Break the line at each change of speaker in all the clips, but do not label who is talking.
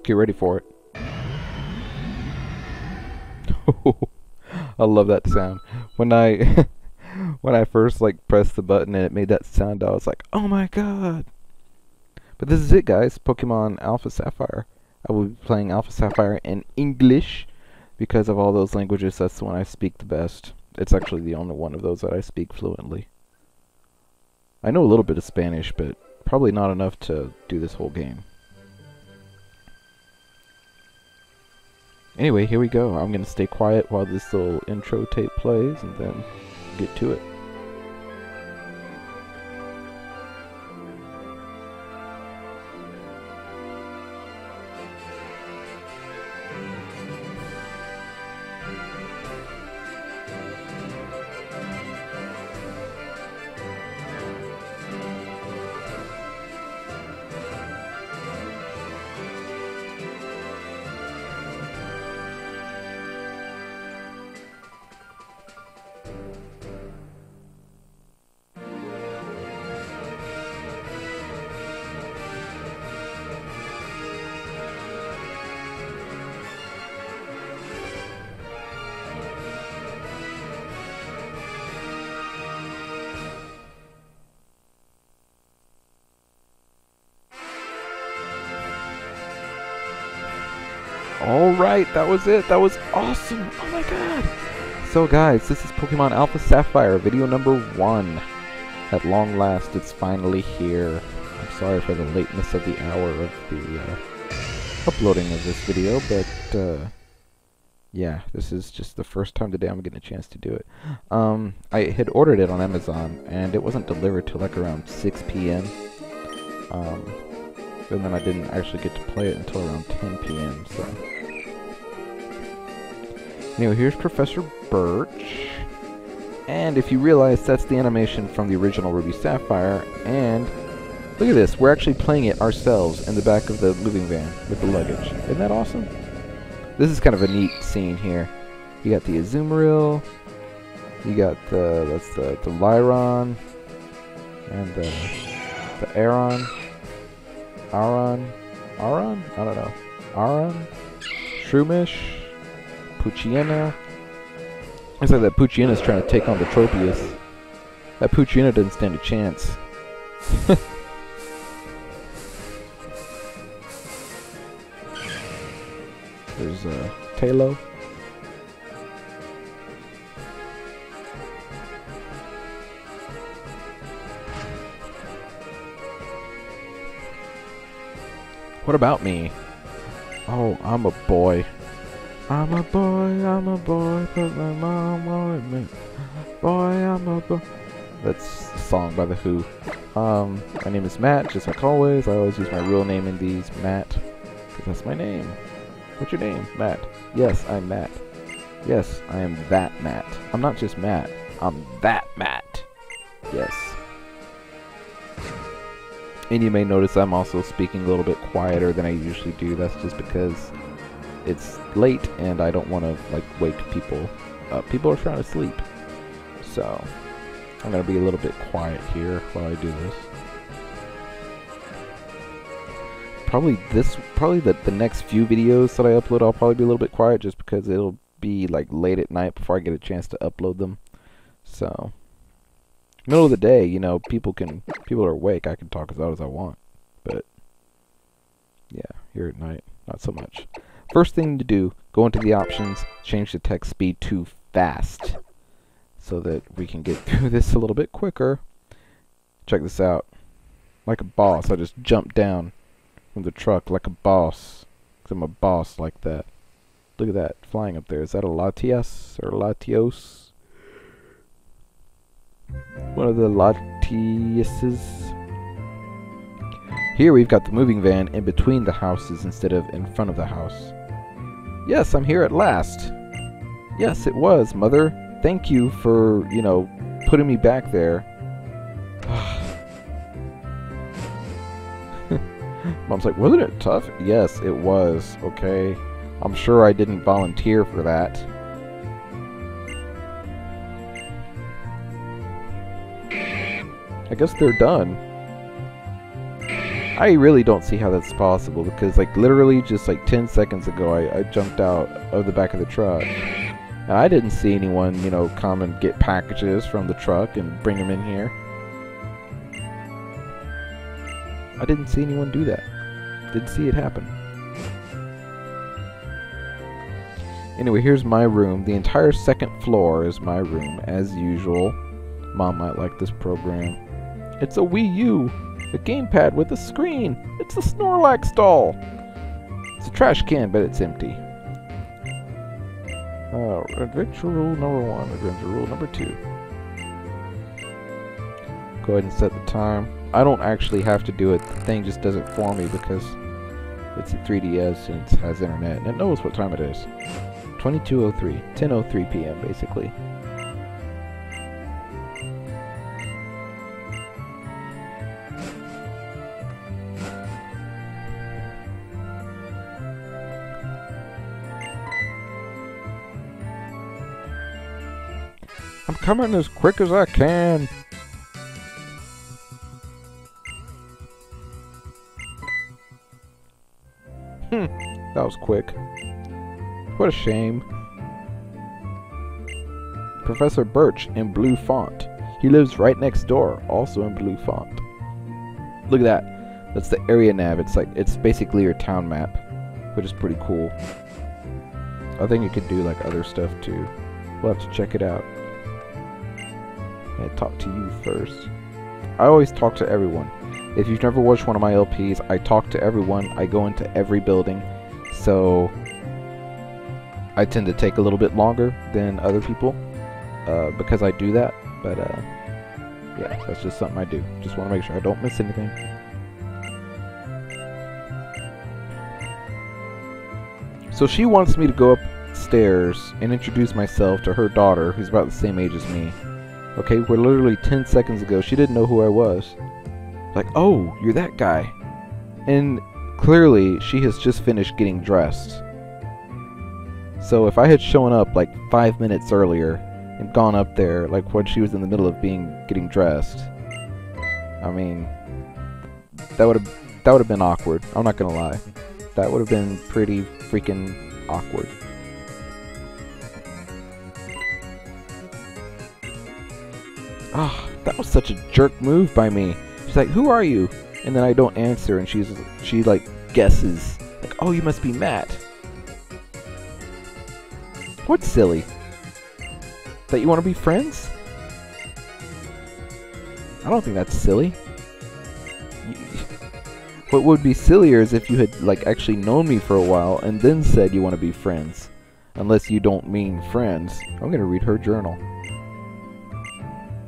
Get ready for it. I love that sound. When I when I first like pressed the button and it made that sound, I was like, "Oh my god!" But this is it, guys. Pokemon Alpha Sapphire. I will be playing Alpha Sapphire in English because of all those languages. That's the one I speak the best. It's actually the only one of those that I speak fluently. I know a little bit of Spanish, but probably not enough to do this whole game. Anyway, here we go. I'm going to stay quiet while this little intro tape plays and then get to it. Alright, that was it. That was awesome. Oh my god. So guys, this is Pokemon Alpha Sapphire, video number 1. At long last, it's finally here. I'm sorry for the lateness of the hour of the uploading of this video, but yeah, this is just the first time today I'm getting a chance to do it. I had ordered it on Amazon, and it wasn't delivered till like around 6 p.m. And then I didn't actually get to play it until around 10 p.m. So anyway, here's Professor Birch, and if you realize, that's the animation from the original Ruby Sapphire. And look at this, we're actually playing it ourselves in the back of the moving van with the luggage. Isn't that awesome? This is kind of a neat scene here. You got the Azumarill, you got that's the Lyron, and the Aron. Aron? I don't know. Aron? Shroomish? Puccina? Looks like that Puccina's trying to take on the Tropius. That Puccina doesn't stand a chance. There's Talo. What about me? Oh, I'm a boy. I'm a boy, but my mom wanted me. Boy, I'm a boy. That's a song by The Who. My name is Matt, just like always. I always use my real name in these, Matt, because that's my name. What's your name? Matt. Yes, I'm Matt. Yes, I am that Matt. I'm not just Matt. I'm that Matt. Yes. And you may notice I'm also speaking a little bit quieter than I usually do. That's just because it's late and I don't want to like wake people up. People are trying to sleep. So I'm going to be a little bit quiet here while I do this. Probably the next few videos that I upload, I'll probably be a little bit quiet just because it'll be like late at night before I get a chance to upload them. So middle of the day, you know, people are awake. I can talk as loud as I want. But yeah, here at night, not so much. First thing to do, go into the options, change the text speed to fast so that we can get through this a little bit quicker. Check this out. Like a boss, I just jumped down from the truck like a boss. 'Cause I'm a boss like that. Look at that, flying up there. Is that a Latias or Latios? One of the Latiases. Here we've got the moving van in between the houses instead of in front of the house. Yes, I'm here at last. Yes, it was, Mother. Thank you for, you know, putting me back there. Mom's like, wasn't it tough? Yes, it was, okay? I'm sure I didn't volunteer for that. I guess they're done. I really don't see how that's possible, because like literally just like 10 seconds ago I jumped out of the back of the truck. And I didn't see anyone, you know, come and get packages from the truck and bring them in here. I didn't see anyone do that. Didn't see it happen. Anyway, here's my room. The entire second floor is my room, as usual. Mom might like this program. It's a Wii U! A gamepad with a screen! It's a Snorlax doll! It's a trash can, but it's empty. Adventure rule number 1, adventure rule number 2. Go ahead and set the time. I don't actually have to do it. The thing just does it for me because it's a 3DS and it has internet and it knows what time it is. 22:03, 10:03 p.m. basically. I'm coming as quick as I can. That was quick. What a shame. Professor Birch in blue font. He lives right next door, also in blue font. Look at that. That's the area nav. It's basically your town map, which is pretty cool. I think you could do like other stuff too. We'll have to check it out. I talk to you first. I always talk to everyone. If you've never watched one of my LPs, I talk to everyone. I go into every building. So I tend to take a little bit longer than other people because I do that. But yeah, that's just something I do. Just want to make sure I don't miss anything. So she wants me to go upstairs and introduce myself to her daughter, who's about the same age as me. Okay, we're literally 10 seconds ago. She didn't know who I was. Like, oh, you're that guy. And clearly, she has just finished getting dressed. So if I had shown up like 5 minutes earlier and gone up there, like when she was in the middle of getting dressed, I mean, that would have been awkward. I'm not gonna lie. That would have been pretty freaking awkward. Ah, that was such a jerk move by me. She's like, "Who are you?" And then I don't answer, and she like guesses, like, "Oh, you must be Matt." What's silly? That you want to be friends? I don't think that's silly. What would be sillier is if you had like actually known me for a while and then said you want to be friends. Unless you don't mean friends. I'm gonna read her journal.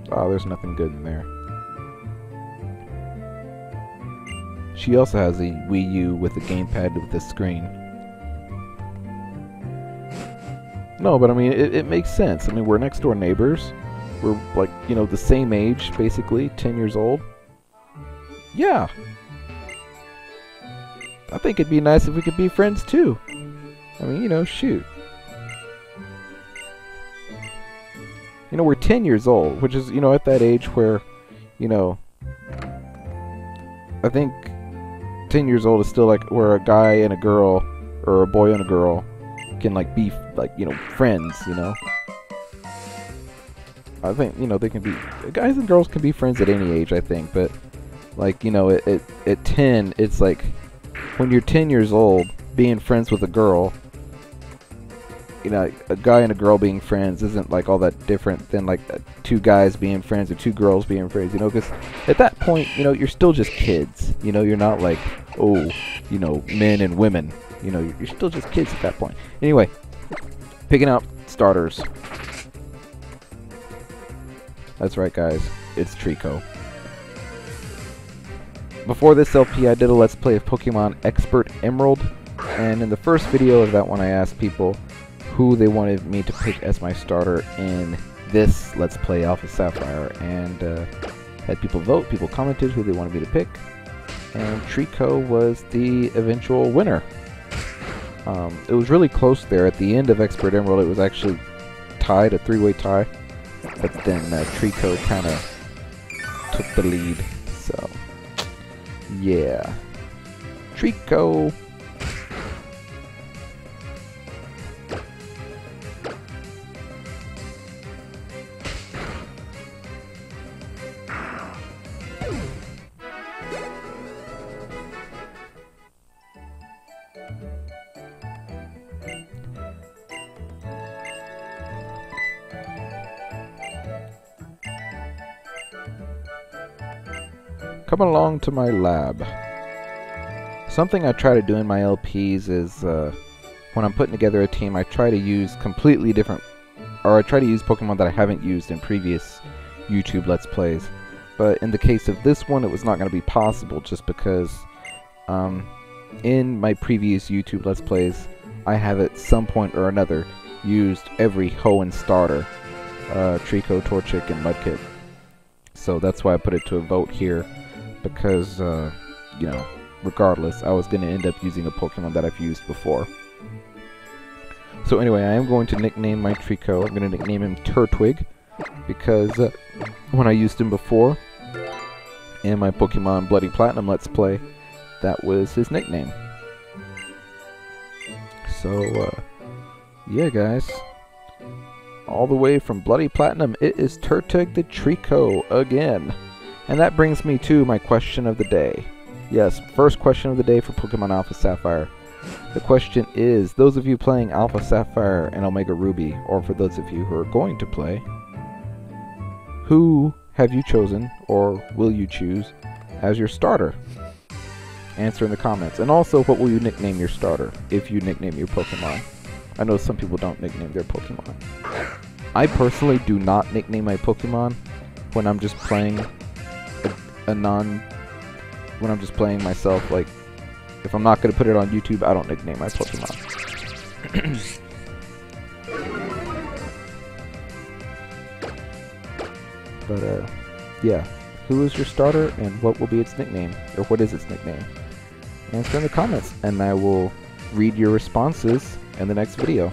Oh, there's nothing good in there. She also has a Wii U with a gamepad with a screen. No, but I mean, it makes sense. I mean, we're next door neighbors. We're like, you know, the same age, basically, 10 years old. Yeah. I think it'd be nice if we could be friends too. I mean, you know, shoot. You know, we're 10 years old, which is, you know, at that age where, you know, I think 10 years old is still like where a guy and a girl, or a boy and a girl, can like be like, you know, friends, you know. I think, you know, they can be, guys and girls can be friends at any age, I think, but like, you know, at 10, it's like, when you're 10 years old, being friends with a girl, you know, a guy and a girl being friends isn't like all that different than like two guys being friends or two girls being friends, you know, because at that point, you know, you're still just kids, you know, you're not like, oh, you know, men and women, you know, you're still just kids at that point. Anyway, picking out starters. That's right, guys, it's Trico. Before this LP, I did a Let's Play of Pokemon Expert Emerald, and in the first video of that one, I asked people who they wanted me to pick as my starter in this Let's Play Alpha Sapphire, and had people vote. People commented who they wanted me to pick, and Trico was the eventual winner. It was really close there. At the end of Expert Emerald, it was actually tied, a three-way tie, but then Trico kind of took the lead, so yeah. Trico. Come along to my lab. Something I try to do in my LPs is when I'm putting together a team, I try to use completely different, or I try to use Pokemon that I haven't used in previous YouTube Let's Plays. But in the case of this one, it was not going to be possible just because in my previous YouTube Let's Plays, I have at some point or another used every Hoenn starter, Trico, Torchic, and Mudkip. So that's why I put it to a vote here. Because, you know, regardless, I was going to end up using a Pokemon that I've used before. So anyway, I am going to nickname my Trico. I'm going to nickname him Turtwig, because when I used him before, in my Pokemon Bloody Platinum Let's Play, that was his nickname. So, yeah guys, all the way from Bloody Platinum, it is Turtwig the Trico again. And that brings me to my question of the day. Yes, first question of the day for Pokemon Alpha Sapphire. The question is, those of you playing Alpha Sapphire and Omega Ruby, or for those of you who are going to play, who have you chosen, or will you choose, as your starter? Answer in the comments. And also, what will you nickname your starter, if you nickname your Pokemon? I know some people don't nickname their Pokemon. I personally do not nickname my Pokemon when I'm just playing when I'm just playing myself. Like, if I'm not going to put it on YouTube, I don't nickname my Pokemon. But, yeah. Who is your starter, and what will be its nickname? Or what is its nickname? Answer in the comments, and I will read your responses in the next video.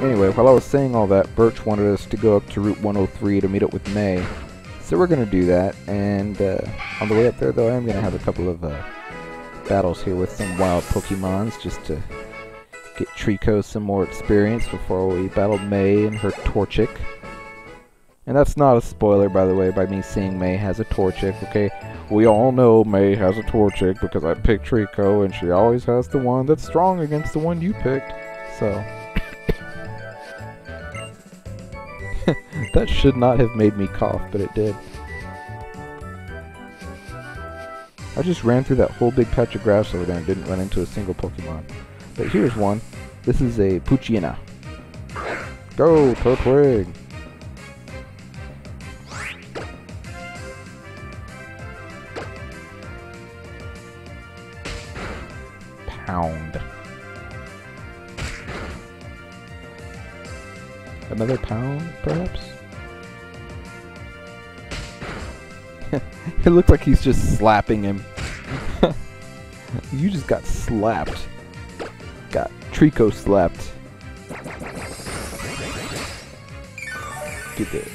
Anyway, while I was saying all that, Birch wanted us to go up to Route 103 to meet up with May. So we're going to do that, and on the way up there, though, I am going to have a couple of battles here with some wild Pokemons, just to get Trico some more experience before we battle May and her Torchic. And that's not a spoiler, by the way, by me saying May has a Torchic, okay? We all know May has a Torchic because I picked Trico, and she always has the one that's strong against the one you picked, so... That should not have made me cough, but it did. I just ran through that whole big patch of grass over there and didn't run into a single Pokemon. But here's one. This is a Puccina. Go, Turtwig! Pound. Another pound, perhaps? It looks like he's just slapping him. You just got slapped. Got Trico slapped. Get it.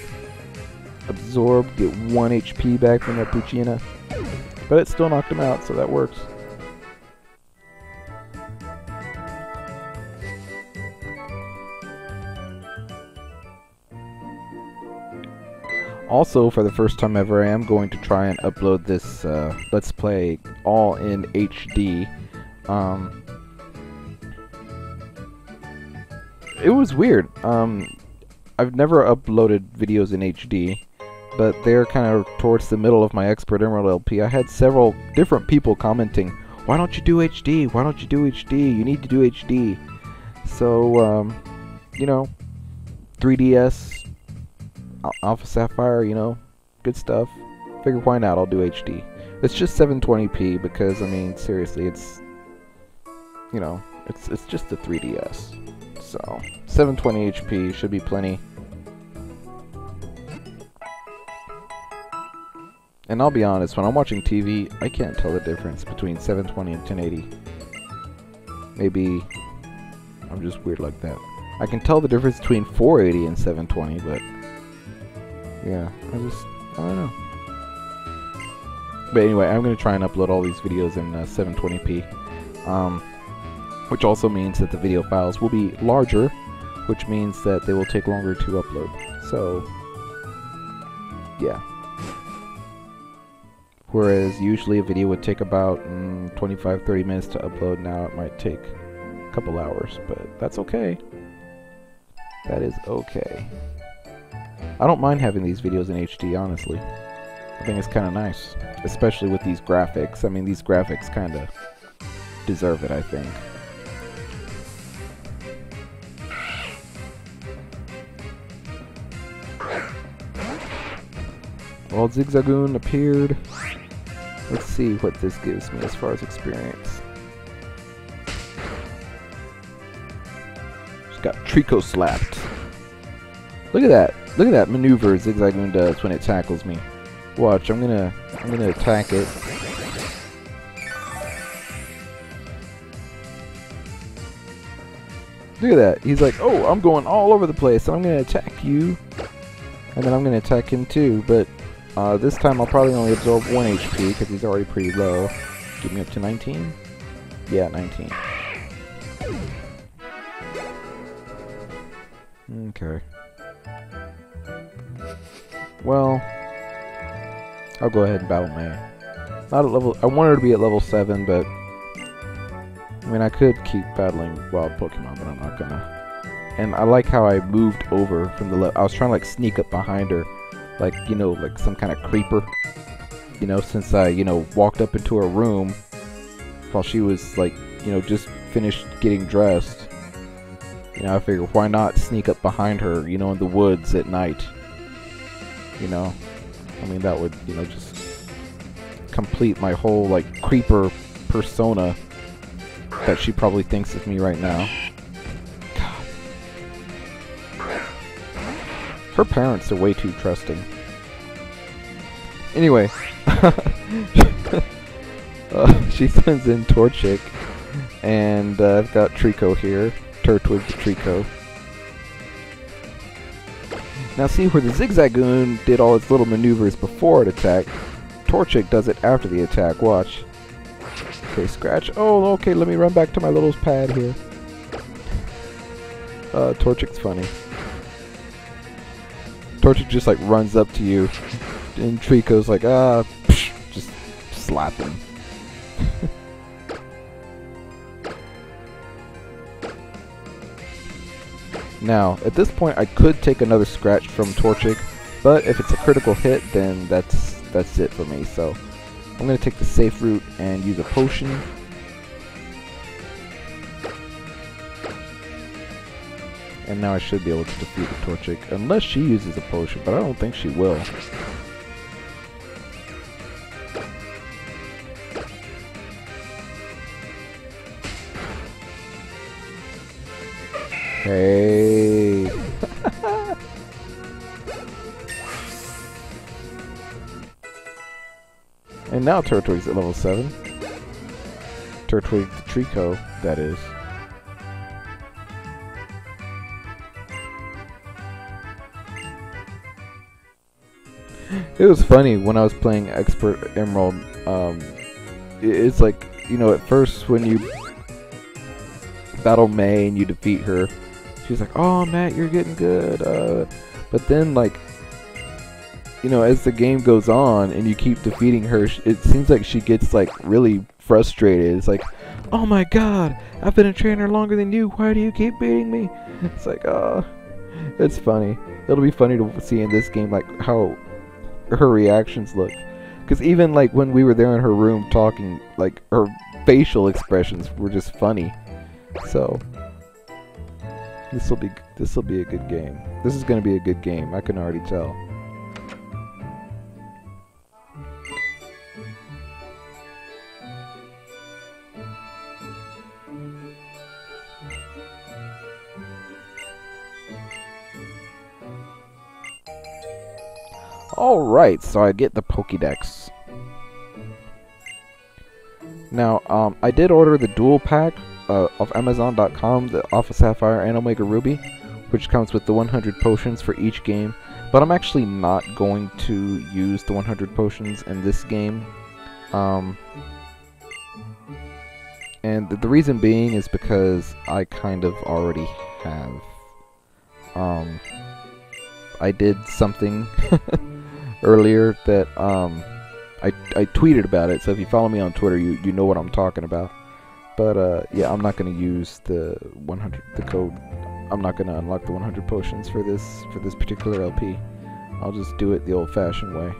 Absorb, get 1 HP back from that Puccina. But it still knocked him out, so that works. Also, for the first time ever, I am going to try and upload this Let's Play all in HD. It was weird. I've never uploaded videos in HD, but they're kind of towards the middle of my Expert Emerald LP. I had several different people commenting, "Why don't you do HD? Why don't you do HD? You need to do HD." So, you know, 3DS, Alpha Sapphire, you know, good stuff. Figure why not, I'll do HD. It's just 720p because, I mean, seriously, it's, you know, it's just the 3DS. So, 720 HP should be plenty. And I'll be honest, when I'm watching TV, I can't tell the difference between 720 and 1080. Maybe I'm just weird like that. I can tell the difference between 480 and 720, but yeah, I don't know. But anyway, I'm going to try and upload all these videos in 720p. Which also means that the video files will be larger, which means that they will take longer to upload. So, yeah. Whereas usually a video would take about 25-30 minutes to upload, now it might take a couple hours, but that's okay. That is okay. I don't mind having these videos in HD, honestly. I think it's kind of nice, especially with these graphics. I mean, these graphics kind of deserve it, I think. Well, Zigzagoon appeared. Let's see what this gives me as far as experience. Just got Trico slapped. Look at that. Look at that maneuver Zigzagoon does when it tackles me. Watch, I'm gonna attack it. Look at that. He's like, oh, I'm going all over the place. I'm gonna attack you. And then I'm gonna attack him too, but this time I'll probably only absorb 1 HP because he's already pretty low. Get me up to 19? Yeah, 19. Okay. Well, I'll go ahead and battle May. Not at level. I wanted to be at level 7, but I mean I could keep battling wild Pokemon, but I'm not gonna. And I like how I moved over from the I was trying to like sneak up behind her. Like, you know, like some kind of creeper. You know, since I, you know, walked up into her room while she was, like, you know, just finished getting dressed. You know, I figured, why not sneak up behind her, you know, in the woods at night? You know? I mean, that would, you know, just complete my whole, like, creeper persona that she probably thinks of me right now. Her parents are way too trusting. Anyway, she sends in Torchic, and I've got Trico here, Turtwig the Trico. Now see where the Zigzagoon did all its little maneuvers before it attacked. Torchic does it after the attack. Watch. Okay, scratch. Oh, okay. Let me run back to my little pad here. Torchic's funny. Torchic just like runs up to you, and Trico's like, psh, just slap him. Now, at this point, I could take another scratch from Torchic, but if it's a critical hit, then that's it for me. So I'm gonna take the safe route and use a potion. And now I should be able to defeat the Torchic, unless she uses a potion, but I don't think she will. Hey! And now Turtwig's at level 7. Turtwig the Trico, that is. It was funny when I was playing Expert Emerald. It's like, you know, at first when you battle May and you defeat her, she's like, "Oh, Matt, you're getting good." But then, like, you know, as the game goes on and you keep defeating her, it seems like she gets like really frustrated. It's like, "Oh my God, I've been a trainer longer than you. Why do you keep beating me?" It's like, it's funny. It'll be funny to see in this game like how her reactions look, because even like when we were there in her room talking, like her facial expressions were just funny. So this will be a good game. This is going to be a good game. I can already tell. Alright, so I get the Pokédex. Now, I did order the dual pack off Amazon.com, off of Sapphire and Omega Ruby, which comes with the 100 potions for each game. But I'm actually not going to use the 100 potions in this game. And the reason being is because I kind of already have. I did something earlier that I tweeted about it, so if you follow me on Twitter, you know what I'm talking about. But yeah, I'm not going to use the code. I'm not going to unlock the 100 potions for this particular LP. I'll just do it the old-fashioned way.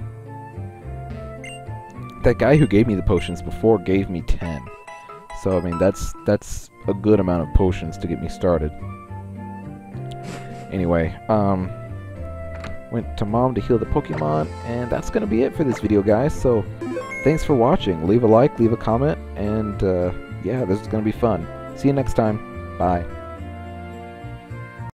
That guy who gave me the potions before gave me 10. So I mean that's a good amount of potions to get me started. Anyway, went to Mom to heal the Pokemon, and that's gonna be it for this video, guys. So thanks for watching. Leave a like, leave a comment, and yeah, this is gonna be fun. See you next time. Bye.